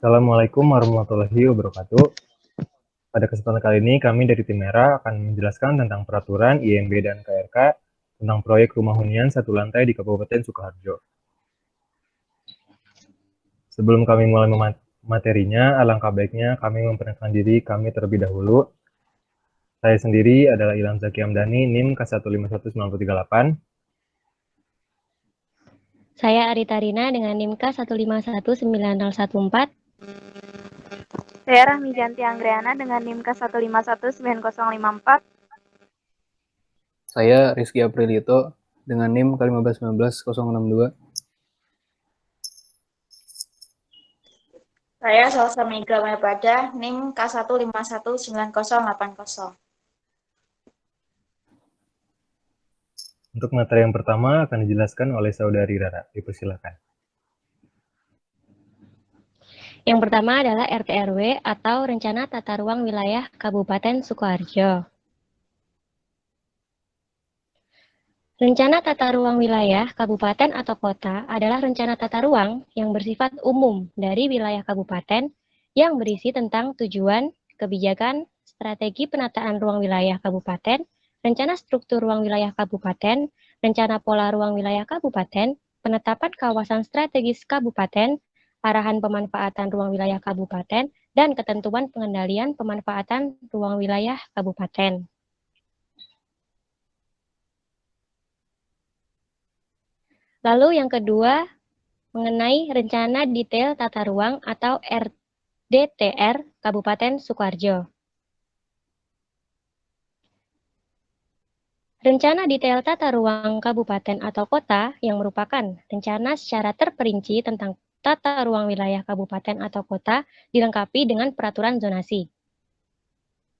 Assalamualaikum warahmatullahi wabarakatuh. Pada kesempatan kali ini kami dari tim Merah akan menjelaskan tentang peraturan IMB dan KRK tentang proyek rumah hunian satu lantai di Kabupaten Sukoharjo. Sebelum kami mulai materinya, alangkah baiknya kami memperkenalkan diri kami terlebih dahulu. Saya sendiri adalah Ilham Zaki Hamdani, NIM K151938. Saya Arita Rina dengan NIM K151914. Saya Rahmi Janti Anggriana dengan NIM K151904. Saya Rizky Aprilito dengan NIM K1519062. Saya Salsa Mega Maypada, NIM K1519080. Untuk materi yang pertama akan dijelaskan oleh Saudari Rara. Dipersilakan. Yang pertama adalah RT/RW atau Rencana Tata Ruang Wilayah Kabupaten Sukoharjo. Rencana Tata Ruang Wilayah Kabupaten atau Kota adalah rencana tata ruang yang bersifat umum dari wilayah kabupaten yang berisi tentang tujuan, kebijakan, strategi penataan ruang wilayah kabupaten, rencana struktur ruang wilayah kabupaten, rencana pola ruang wilayah kabupaten, penetapan kawasan strategis kabupaten, arahan pemanfaatan ruang wilayah kabupaten, dan ketentuan pengendalian pemanfaatan ruang wilayah kabupaten. Lalu yang kedua, mengenai Rencana Detail Tata Ruang atau RDTR Kabupaten Sukoharjo. Rencana Detail Tata Ruang Kabupaten atau Kota yang merupakan rencana secara terperinci tentang tata ruang wilayah kabupaten atau kota dilengkapi dengan peraturan zonasi.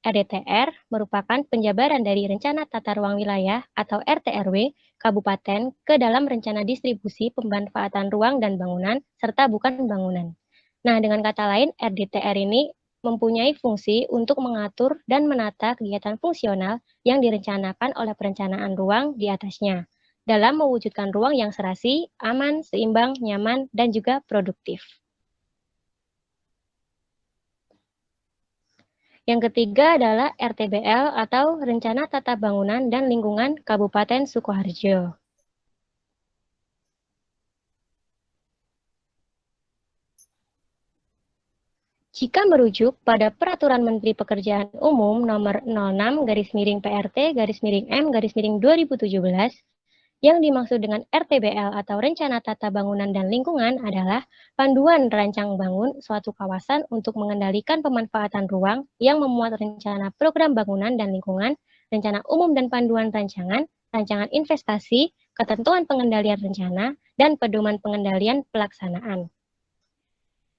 RDTR merupakan penjabaran dari Rencana Tata Ruang Wilayah atau RT/RW Kabupaten ke dalam rencana distribusi pemanfaatan ruang dan bangunan serta bukan bangunan. Nah, dengan kata lain, RDTR ini mempunyai fungsi untuk mengatur dan menata kegiatan fungsional yang direncanakan oleh perencanaan ruang di atasnya dalam mewujudkan ruang yang serasi, aman, seimbang, nyaman, dan juga produktif. Yang ketiga adalah RTBL atau Rencana Tata Bangunan dan Lingkungan Kabupaten Sukoharjo. Jika merujuk pada Peraturan Menteri Pekerjaan Umum Nomor 06/PRT/M/2017, yang dimaksud dengan RTBL atau Rencana Tata Bangunan dan Lingkungan adalah panduan rancang bangun suatu kawasan untuk mengendalikan pemanfaatan ruang yang memuat rencana program bangunan dan lingkungan, rencana umum dan panduan rancangan, rancangan investasi, ketentuan pengendalian rencana, dan pedoman pengendalian pelaksanaan.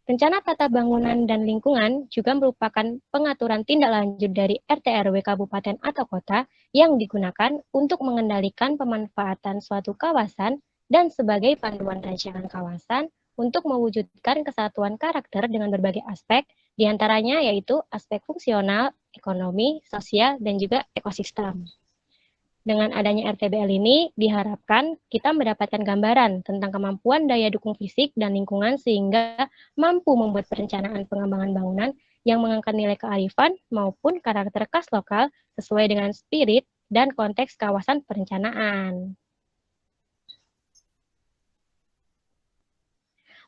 Rencana Tata Bangunan dan Lingkungan juga merupakan pengaturan tindak lanjut dari RT/RW Kabupaten atau Kota yang digunakan untuk mengendalikan pemanfaatan suatu kawasan dan sebagai panduan rancangan kawasan untuk mewujudkan kesatuan karakter dengan berbagai aspek, diantaranya yaitu aspek fungsional, ekonomi, sosial, dan juga ekosistem. Dengan adanya RTBL ini, diharapkan kita mendapatkan gambaran tentang kemampuan daya dukung fisik dan lingkungan sehingga mampu membuat perencanaan pengembangan bangunan yang mengangkat nilai kearifan maupun karakter khas lokal sesuai dengan spirit dan konteks kawasan perencanaan.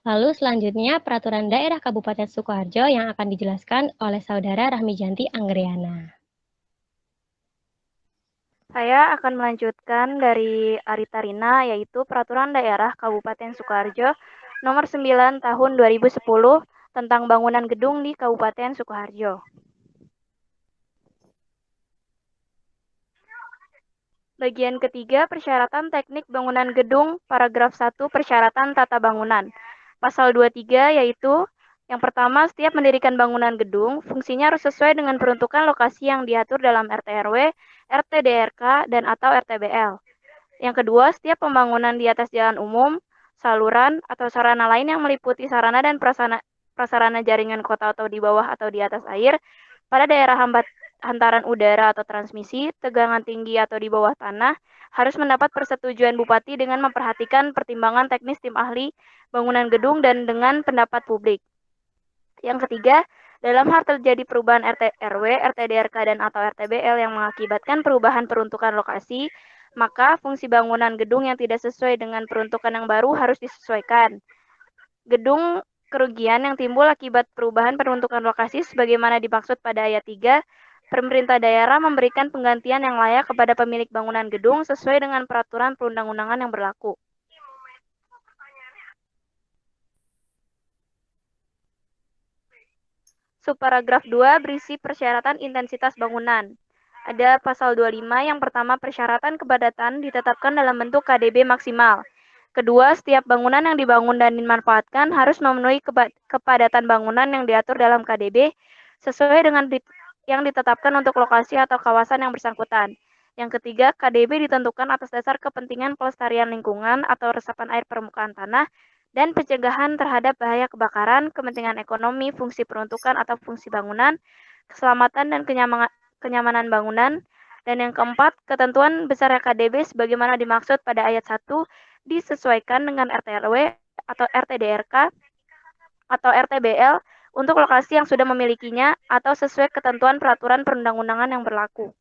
Lalu selanjutnya Peraturan Daerah Kabupaten Sukoharjo yang akan dijelaskan oleh Saudara Rahmi Janti Anggriana. Saya akan melanjutkan dari Arita Rina, yaitu Peraturan Daerah Kabupaten Sukoharjo Nomor 9 Tahun 2010 tentang bangunan gedung di Kabupaten Sukoharjo. Bagian ketiga, persyaratan teknik bangunan gedung, paragraf 1, persyaratan tata bangunan. Pasal 23 yaitu yang pertama, setiap mendirikan bangunan gedung, fungsinya harus sesuai dengan peruntukan lokasi yang diatur dalam RT/RW, RT/DRK, dan atau RTBL. Yang kedua, setiap pembangunan di atas jalan umum, saluran, atau sarana lain yang meliputi sarana dan prasarana jaringan kota atau di bawah atau di atas air, pada daerah hantaran udara atau transmisi, tegangan tinggi atau di bawah tanah, harus mendapat persetujuan Bupati dengan memperhatikan pertimbangan teknis tim ahli bangunan gedung dan dengan pendapat publik. Yang ketiga, dalam hal terjadi perubahan RT RW, RTDRK, dan atau RTBL yang mengakibatkan perubahan peruntukan lokasi, maka fungsi bangunan gedung yang tidak sesuai dengan peruntukan yang baru harus disesuaikan. Gedung kerugian yang timbul akibat perubahan peruntukan lokasi sebagaimana dimaksud pada ayat 3, pemerintah daerah memberikan penggantian yang layak kepada pemilik bangunan gedung sesuai dengan peraturan perundang-undangan yang berlaku. Subparagraf 2 berisi persyaratan intensitas bangunan. Ada pasal 25 yang pertama persyaratan kepadatan ditetapkan dalam bentuk KDB maksimal. Kedua, setiap bangunan yang dibangun dan dimanfaatkan harus memenuhi kepadatan bangunan yang diatur dalam KDB sesuai dengan yang ditetapkan untuk lokasi atau kawasan yang bersangkutan. Yang ketiga, KDB ditentukan atas dasar kepentingan pelestarian lingkungan atau resapan air permukaan tanah dan pencegahan terhadap bahaya kebakaran, kepentingan ekonomi, fungsi peruntukan atau fungsi bangunan, keselamatan dan kenyamanan bangunan. Dan yang keempat, ketentuan besar KDB sebagaimana dimaksud pada ayat 1 disesuaikan dengan RT/RW atau RTDRK atau RTBL untuk lokasi yang sudah memilikinya atau sesuai ketentuan peraturan perundang-undangan yang berlaku.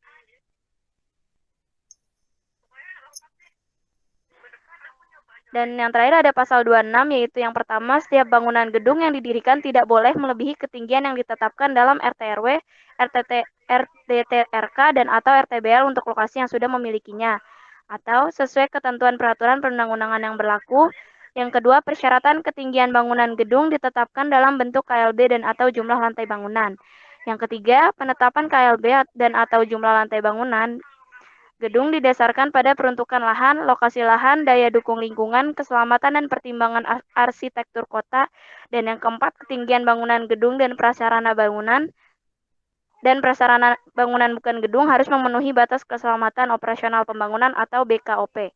Dan yang terakhir ada pasal 26, yaitu yang pertama, setiap bangunan gedung yang didirikan tidak boleh melebihi ketinggian yang ditetapkan dalam RT/RW, RDTRK, dan atau RTBL untuk lokasi yang sudah memilikinya, atau sesuai ketentuan peraturan perundang-undangan yang berlaku. Yang kedua, persyaratan ketinggian bangunan gedung ditetapkan dalam bentuk KLB dan atau jumlah lantai bangunan. Yang ketiga, penetapan KLB dan atau jumlah lantai bangunan gedung didasarkan pada peruntukan lahan, lokasi lahan, daya dukung lingkungan, keselamatan dan pertimbangan arsitektur kota. Dan yang keempat, ketinggian bangunan gedung dan prasarana bangunan bukan gedung harus memenuhi batas keselamatan operasional pembangunan atau BKOP.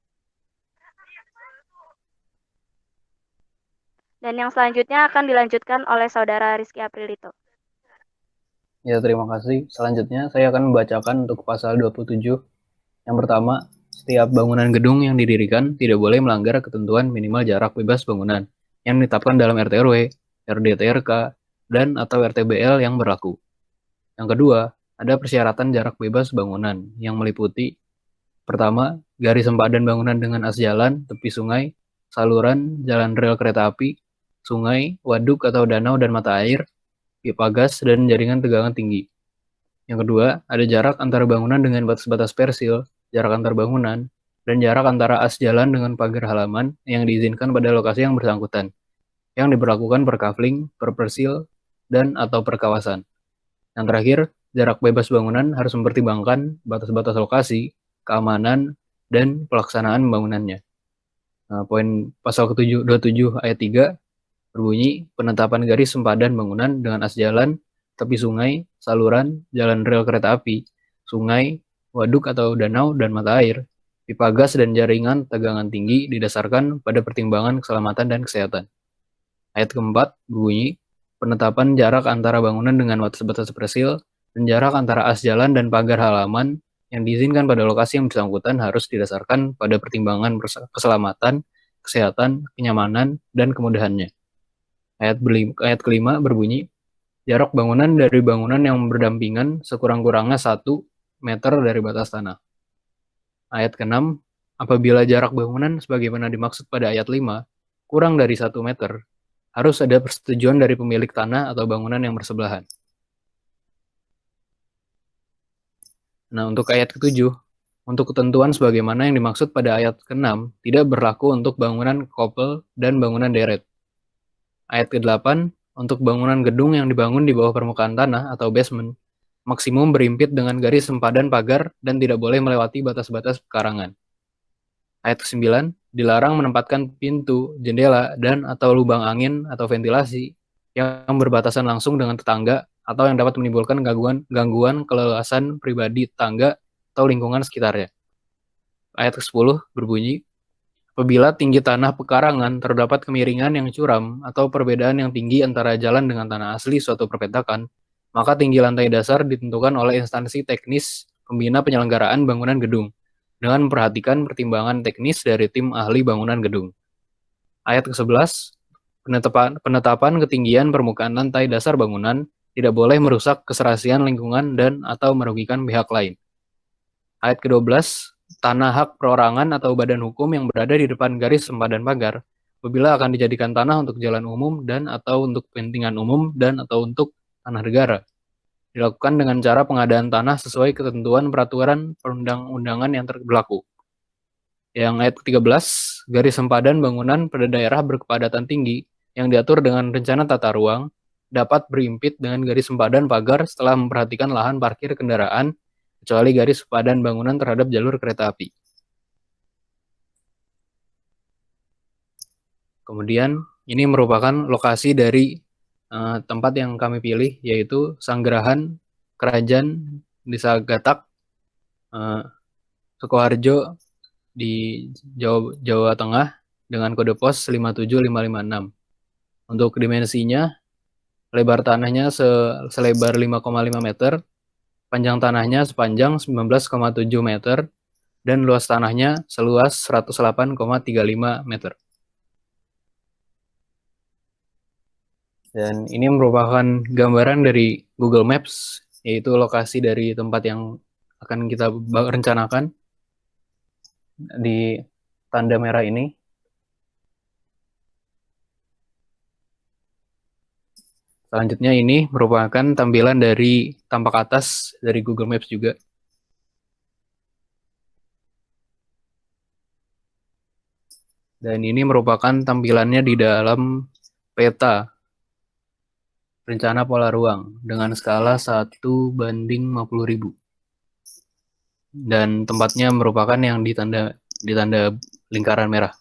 Dan yang selanjutnya akan dilanjutkan oleh Saudara Rizky Aprilito. Ya, terima kasih. Selanjutnya saya akan membacakan untuk pasal 27. Yang pertama, setiap bangunan gedung yang didirikan tidak boleh melanggar ketentuan minimal jarak bebas bangunan yang ditetapkan dalam RT/RW, RDTRK, dan atau RTBL yang berlaku. Yang kedua, ada persyaratan jarak bebas bangunan yang meliputi: pertama, garis sempadan bangunan dengan as jalan, tepi sungai, saluran, jalan rel kereta api, sungai, waduk atau danau dan mata air, pipa gas, dan jaringan tegangan tinggi. Yang kedua, ada jarak antara bangunan dengan batas-batas persil, jarak antar bangunan, dan jarak antara as jalan dengan pagar halaman yang diizinkan pada lokasi yang bersangkutan, yang diberlakukan per kafling, per persil, dan atau per kawasan. Yang terakhir, jarak bebas bangunan harus mempertimbangkan batas-batas lokasi, keamanan, dan pelaksanaan pembangunannya. Nah, poin pasal ke-27 ayat 3 berbunyi, penetapan garis sempadan bangunan dengan as jalan, tepi sungai, saluran, jalan rel kereta api, sungai, waduk atau danau dan mata air, pipa gas dan jaringan tegangan tinggi didasarkan pada pertimbangan keselamatan dan kesehatan. Ayat keempat berbunyi, penetapan jarak antara bangunan dengan batas-batas persil dan jarak antara as jalan dan pagar halaman yang diizinkan pada lokasi yang bersangkutan harus didasarkan pada pertimbangan keselamatan, kesehatan, kenyamanan, dan kemudahannya. Ayat kelima berbunyi, jarak bangunan dari bangunan yang berdampingan sekurang-kurangnya 1 meter dari batas tanah. Ayat ke-6, apabila jarak bangunan sebagaimana dimaksud pada ayat 5 kurang dari 1 meter, harus ada persetujuan dari pemilik tanah atau bangunan yang bersebelahan. Nah, untuk ayat ke-7, untuk ketentuan sebagaimana yang dimaksud pada ayat ke-6 tidak berlaku untuk bangunan kopel dan bangunan deret. Ayat ke-8, untuk bangunan gedung yang dibangun di bawah permukaan tanah atau basement, maksimum berimpit dengan garis sempadan pagar dan tidak boleh melewati batas-batas pekarangan. Ayat ke-9, dilarang menempatkan pintu, jendela, dan atau lubang angin atau ventilasi yang berbatasan langsung dengan tetangga atau yang dapat menimbulkan gangguan keleluasan pribadi tetangga atau lingkungan sekitarnya. Ayat ke-10 berbunyi, apabila tinggi tanah pekarangan terdapat kemiringan yang curam atau perbedaan yang tinggi antara jalan dengan tanah asli suatu perpetakan, maka tinggi lantai dasar ditentukan oleh instansi teknis pembina penyelenggaraan bangunan gedung, dengan memperhatikan pertimbangan teknis dari tim ahli bangunan gedung. Ayat ke-11, Penetapan ketinggian permukaan lantai dasar bangunan tidak boleh merusak keserasian lingkungan dan atau merugikan pihak lain. Ayat ke-12, tanah hak perorangan atau badan hukum yang berada di depan garis sempadan pagar apabila akan dijadikan tanah untuk jalan umum dan atau untuk kepentingan umum dan atau untuk tanah negara. Dilakukan dengan cara pengadaan tanah sesuai ketentuan peraturan perundang-undangan yang berlaku. Yang ayat ke-13, garis sempadan bangunan pada daerah berkepadatan tinggi yang diatur dengan rencana tata ruang dapat berimpit dengan garis sempadan pagar setelah memperhatikan lahan parkir kendaraan, kecuali garis sempadan bangunan terhadap jalur kereta api. Kemudian, ini merupakan lokasi dari tempat yang kami pilih, yaitu Sanggerahan Kerajaan Desa Gatak, Sukoharjo di Jawa Tengah dengan kode pos 57556. Untuk dimensinya, lebar tanahnya selebar 5,5 meter, panjang tanahnya sepanjang 19,7 meter, dan luas tanahnya seluas 108,35 meter. Dan ini merupakan gambaran dari Google Maps, yaitu lokasi dari tempat yang akan kita rencanakan di tanda merah ini. Selanjutnya ini merupakan tampilan dari tampak atas dari Google Maps juga. Dan ini merupakan tampilannya di dalam peta rencana pola ruang dengan skala 1:50.000. Dan tempatnya merupakan yang ditanda lingkaran merah.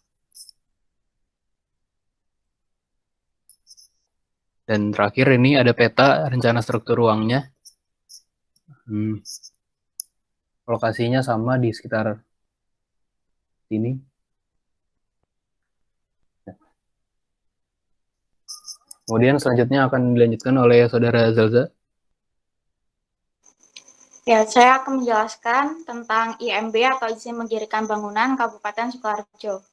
Dan terakhir ini ada peta rencana struktur ruangnya. Lokasinya sama di sekitar sini. Kemudian selanjutnya akan dilanjutkan oleh Saudara Zalza. Ya, saya akan menjelaskan tentang IMB atau izin mendirikan bangunan Kabupaten Sukoharjo.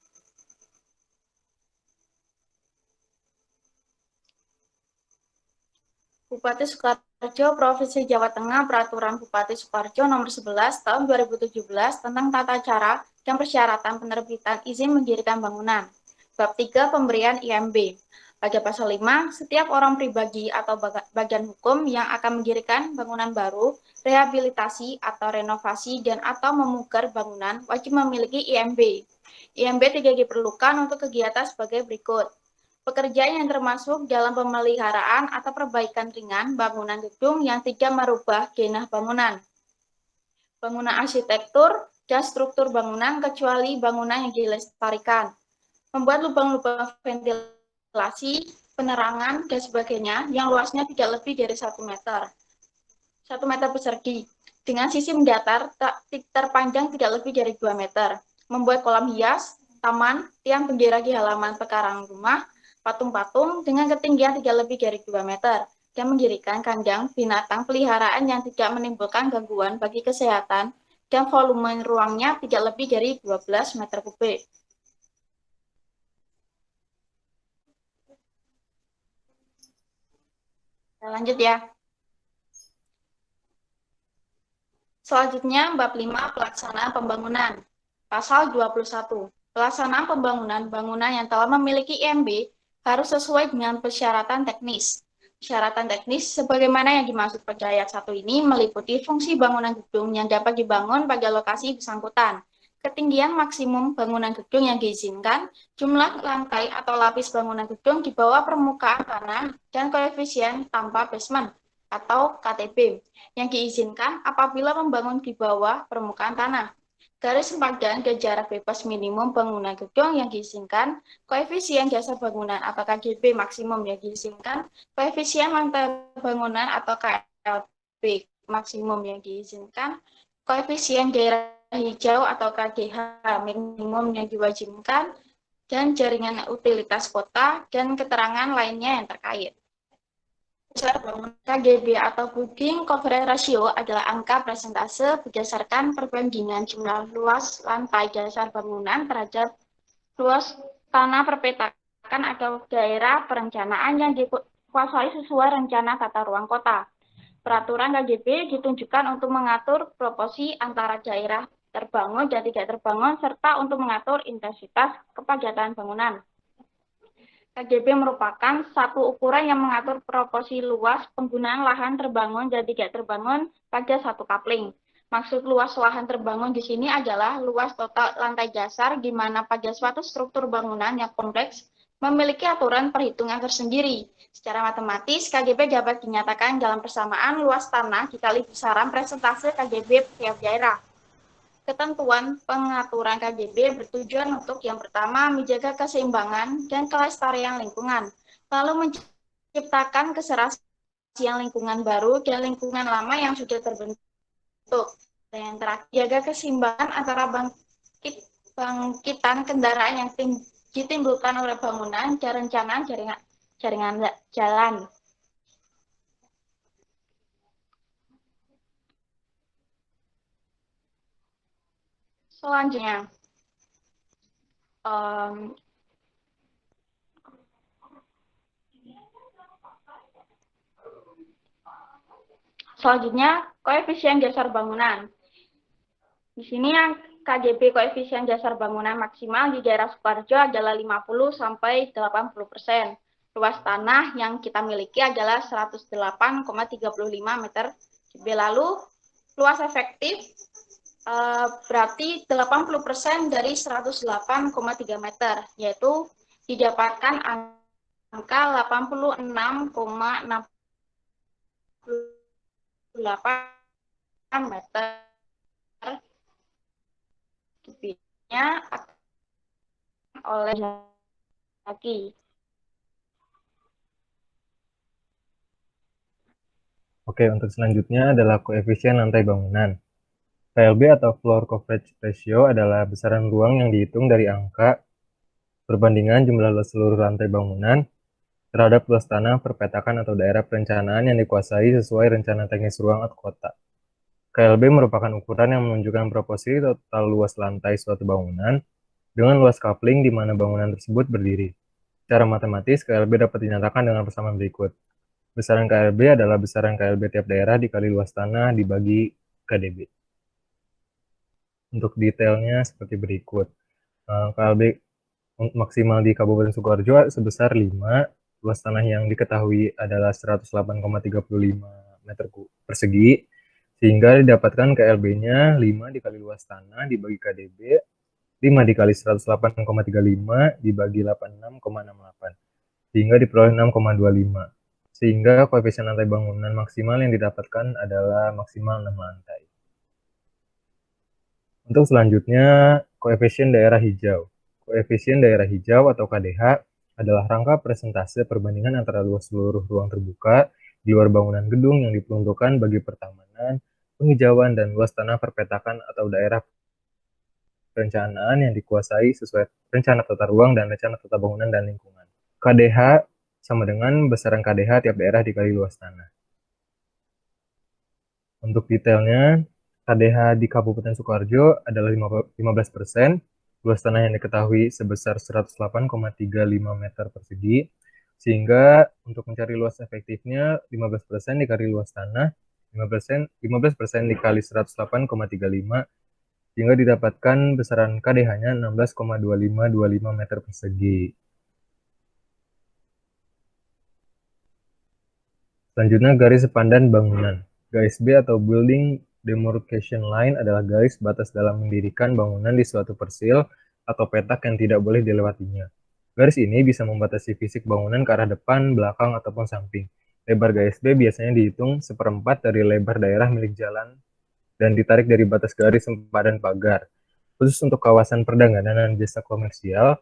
Bupati Sukoharjo, Provinsi Jawa Tengah, Peraturan Bupati Sukoharjo Nomor 11 Tahun 2017 tentang tata cara dan persyaratan penerbitan izin mendirikan bangunan. Bab 3 Pemberian IMB. Pada pasal 5, setiap orang pribadi atau bagian hukum yang akan mendirikan bangunan baru, rehabilitasi atau renovasi dan atau memugar bangunan wajib memiliki IMB. IMB tidak diperlukan untuk kegiatan sebagai berikut. Pekerjaan yang termasuk dalam pemeliharaan atau perbaikan ringan bangunan gedung yang tidak merubah denah bangunan. Bangunan arsitektur dan struktur bangunan kecuali bangunan yang dilestarikan. Membuat lubang-lubang ventilasi, penerangan, dan sebagainya yang luasnya tidak lebih dari 1 meter. 1 meter persegi, dengan sisi mendatar terpanjang tidak lebih dari 2 meter. Membuat kolam hias, taman, tiang bendera di halaman pekarangan rumah, patung-patung dengan ketinggian tidak lebih dari 2 meter, dan mendirikan kandang binatang peliharaan yang tidak menimbulkan gangguan bagi kesehatan, dan volume ruangnya tidak lebih dari 12 meter kubik. Lanjut ya. Selanjutnya, bab 5 pelaksanaan pembangunan. Pasal 21. Pelaksanaan pembangunan bangunan yang telah memiliki IMB harus sesuai dengan persyaratan teknis. Persyaratan teknis sebagaimana yang dimaksud pada ayat 1 ini meliputi fungsi bangunan gedung yang dapat dibangun pada lokasi bersangkutan, ketinggian maksimum bangunan gedung yang diizinkan, jumlah lantai atau lapis bangunan gedung di bawah permukaan tanah, dan koefisien tanpa basement atau KTB yang diizinkan apabila membangun di bawah permukaan tanah. Garis sempadan dan jarak bebas minimum bangunan gedung yang diizinkan, koefisien jasa bangunan atau KGB maksimum yang diizinkan, koefisien lantai bangunan atau KLB maksimum yang diizinkan, koefisien daerah hijau atau KDH minimum yang diwajibkan, dan jaringan utilitas kota dan keterangan lainnya yang terkait. Dasar bangunan KGB atau Building Coverage Ratio adalah angka persentase berdasarkan perbandingan jumlah luas lantai dasar bangunan terhadap luas tanah perpetakan atau daerah perencanaan yang dikuasai sesuai rencana tata ruang kota. Peraturan KJB ditunjukkan untuk mengatur proporsi antara daerah terbangun dan tidak terbangun, serta untuk mengatur intensitas kepadatan bangunan. KJB merupakan satu ukuran yang mengatur proporsi luas penggunaan lahan terbangun dan tidak terbangun pada satu coupling. Maksud luas lahan terbangun di sini adalah luas total lantai dasar, di mana pada suatu struktur bangunan yang kompleks memiliki aturan perhitungan tersendiri. Secara matematis, KJB dapat dinyatakan dalam persamaan luas tanah dikali besaran persentase KJB tiap daerah. Ketentuan pengaturan KJB bertujuan untuk yang pertama menjaga keseimbangan dan kelestarian lingkungan, lalu menciptakan keserasian lingkungan baru dan lingkungan lama yang sudah terbentuk. Dan yang terakhir, jaga keseimbangan antara bangkitan kendaraan yang ditimbulkan oleh bangunan dan rencana jaringan jalan. Selanjutnya, koefisien dasar bangunan. Di sini yang KJB koefisien dasar bangunan maksimal di daerah Sukoharjo adalah 50-80%. Luas tanah yang kita miliki adalah 108,35 meter. Lalu luas efektif berarti 80% dari 108,3 meter, yaitu didapatkan angka 86,68 meter kubiknya oleh lagi. Oke, untuk selanjutnya adalah koefisien lantai bangunan. KLB atau Floor Coverage Ratio adalah besaran ruang yang dihitung dari angka perbandingan jumlah seluruh lantai bangunan terhadap luas tanah perpetakan atau daerah perencanaan yang dikuasai sesuai rencana teknis ruang atau kota. KLB merupakan ukuran yang menunjukkan proporsi total luas lantai suatu bangunan dengan luas coupling di mana bangunan tersebut berdiri. Secara matematis, KLB dapat dinyatakan dengan persamaan berikut. Besaran KLB adalah besaran KLB tiap daerah dikali luas tanah dibagi KDB. Untuk detailnya seperti berikut. KLB maksimal di Kabupaten Sukoharjo sebesar 5, luas tanah yang diketahui adalah 108,35 meter persegi, sehingga didapatkan KLB-nya 5 dikali luas tanah dibagi KDB, 5 dikali 108,35 dibagi 86,68, sehingga diperoleh 6,25. Sehingga koefisien lantai bangunan maksimal yang didapatkan adalah maksimal 6 lantai. Untuk selanjutnya, koefisien daerah hijau. Koefisien daerah hijau atau KDH adalah rangka persentase perbandingan antara luas seluruh ruang terbuka di luar bangunan gedung yang diperuntukkan bagi pertamanan, penghijauan, dan luas tanah perpetakan atau daerah perencanaan yang dikuasai sesuai rencana tata ruang dan rencana tata bangunan dan lingkungan. KDH sama dengan besaran KDH tiap daerah dikali luas tanah. Untuk detailnya, KDH di Kabupaten Sukoharjo adalah 15%, luas tanah yang diketahui sebesar 108,35 meter persegi, sehingga untuk mencari luas efektifnya 15% dikali luas tanah, 15% dikali 108,35, sehingga didapatkan besaran KDH-nya 16,2525 meter persegi. Selanjutnya, garis sepandan bangunan. GSB atau Building Demarcation Line adalah garis batas dalam mendirikan bangunan di suatu persil atau petak yang tidak boleh dilewatinya. Garis ini bisa membatasi fisik bangunan ke arah depan, belakang, ataupun samping. Lebar GSB biasanya dihitung 1/4 dari lebar daerah milik jalan dan ditarik dari batas garis sempadan pagar. Khusus untuk kawasan perdagangan dan jasa komersial,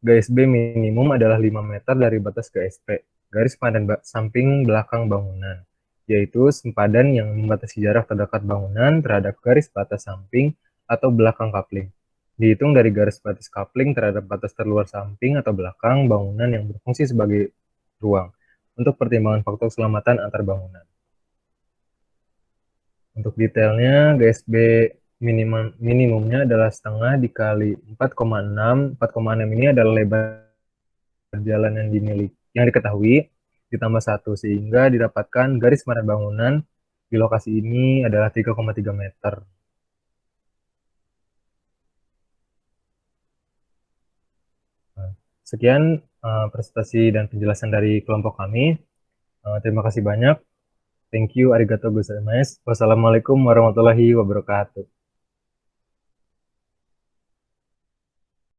GSB minimum adalah 5 meter dari batas GSP, garis sempadan samping belakang bangunan, yaitu sempadan yang membatasi jarak terdekat bangunan terhadap garis batas samping atau belakang coupling. Dihitung dari garis batas coupling terhadap batas terluar samping atau belakang bangunan yang berfungsi sebagai ruang untuk pertimbangan faktor keselamatan antar bangunan. Untuk detailnya, GSB minimumnya adalah setengah dikali 4,6. 4,6 ini adalah lebar jalan yang diketahui ditambah 1 sehingga didapatkan garis padan bangunan di lokasi ini adalah 3,3 meter. Sekian presentasi dan penjelasan dari kelompok kami. Terima kasih banyak. Thank you, arigatou gozaimasu. Wassalamualaikum warahmatullahi wabarakatuh.